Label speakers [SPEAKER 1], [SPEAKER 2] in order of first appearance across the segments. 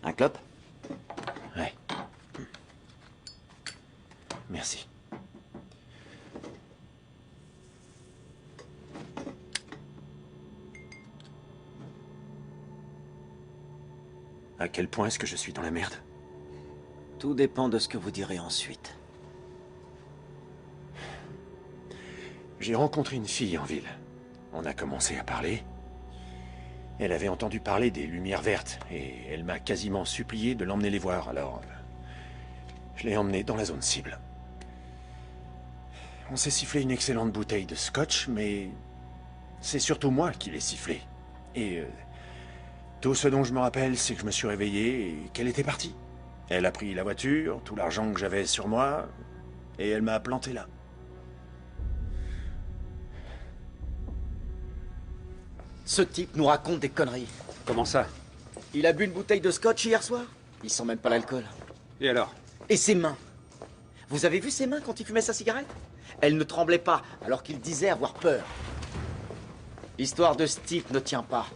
[SPEAKER 1] Un clope?
[SPEAKER 2] Ouais. Merci. À quel point est-ce que je suis dans la merde?
[SPEAKER 1] Tout dépend de ce que vous direz ensuite.
[SPEAKER 2] J'ai rencontré une fille en ville. On a commencé à parler. Elle avait entendu parler des lumières vertes, et elle m'a quasiment supplié de l'emmener les voir, alors... je l'ai emmenée dans la zone cible. On s'est sifflé une excellente bouteille de scotch, mais... c'est surtout moi qui l'ai sifflé. Et... tout ce dont je me rappelle, c'est que je me suis réveillé et qu'elle était partie. Elle a pris la voiture, tout l'argent que j'avais sur moi, et elle m'a planté là.
[SPEAKER 1] Ce type nous raconte des conneries.
[SPEAKER 3] Comment ça?
[SPEAKER 1] Il a bu une bouteille de scotch hier soir? Il sent même pas l'alcool.
[SPEAKER 3] Et alors?
[SPEAKER 1] Et ses mains? Vous avez vu ses mains quand il fumait sa cigarette? Elles ne tremblaient pas, alors qu'il disait avoir peur. L'histoire de ce type ne tient pas.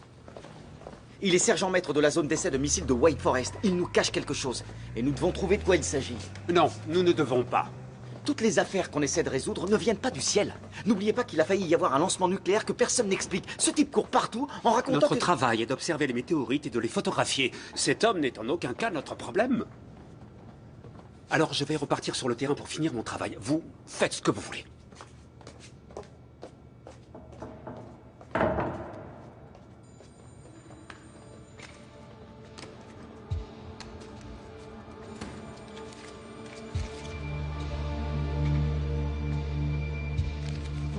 [SPEAKER 1] Il est sergent-maître de la zone d'essai de missiles de White Forest. Il nous cache quelque chose. Et nous devons trouver de quoi il s'agit.
[SPEAKER 3] Non, nous ne devons pas.
[SPEAKER 1] Toutes les affaires qu'on essaie de résoudre ne viennent pas du ciel. N'oubliez pas qu'il a failli y avoir un lancement nucléaire que personne n'explique. Ce type court partout en racontant
[SPEAKER 3] Notre
[SPEAKER 1] que...
[SPEAKER 3] travail est d'observer les météorites et de les photographier. Cet homme n'est en aucun cas notre problème. Alors je vais repartir sur le terrain pour finir mon travail. Vous faites ce que vous voulez.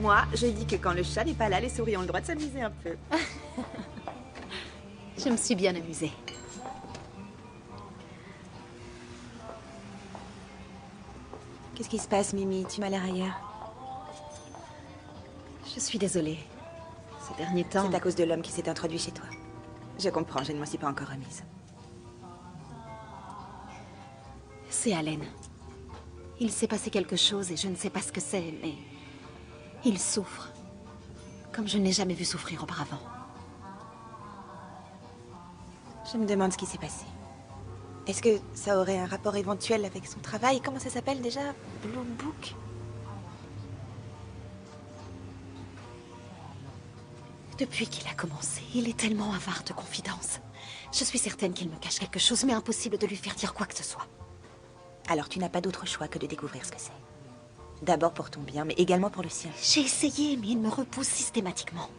[SPEAKER 4] Moi, je dis que quand le chat n'est pas là, les souris ont le droit de s'amuser un peu.
[SPEAKER 5] Je me suis bien amusée.
[SPEAKER 4] Qu'est-ce qui se passe, Mimi? Tu m'as l'air ailleurs.
[SPEAKER 5] Je suis désolée. Ces derniers temps...
[SPEAKER 4] C'est à cause de l'homme qui s'est introduit chez toi. Je comprends, je ne m'en suis pas encore remise.
[SPEAKER 5] C'est Allen. Il s'est passé quelque chose et je ne sais pas ce que c'est, mais... il souffre. Comme je ne l'ai jamais vu souffrir auparavant.
[SPEAKER 4] Je me demande ce qui s'est passé. Est-ce que ça aurait un rapport éventuel avec son travail? Comment ça s'appelle déjà? Blue Book?
[SPEAKER 5] Depuis qu'il a commencé, il est tellement avare de confidences. Je suis certaine qu'il me cache quelque chose, mais impossible de lui faire dire quoi que ce soit.
[SPEAKER 4] Alors tu n'as pas d'autre choix que de découvrir ce que c'est. D'abord pour ton bien, mais également pour le sien.
[SPEAKER 5] J'ai essayé, mais il me repousse systématiquement.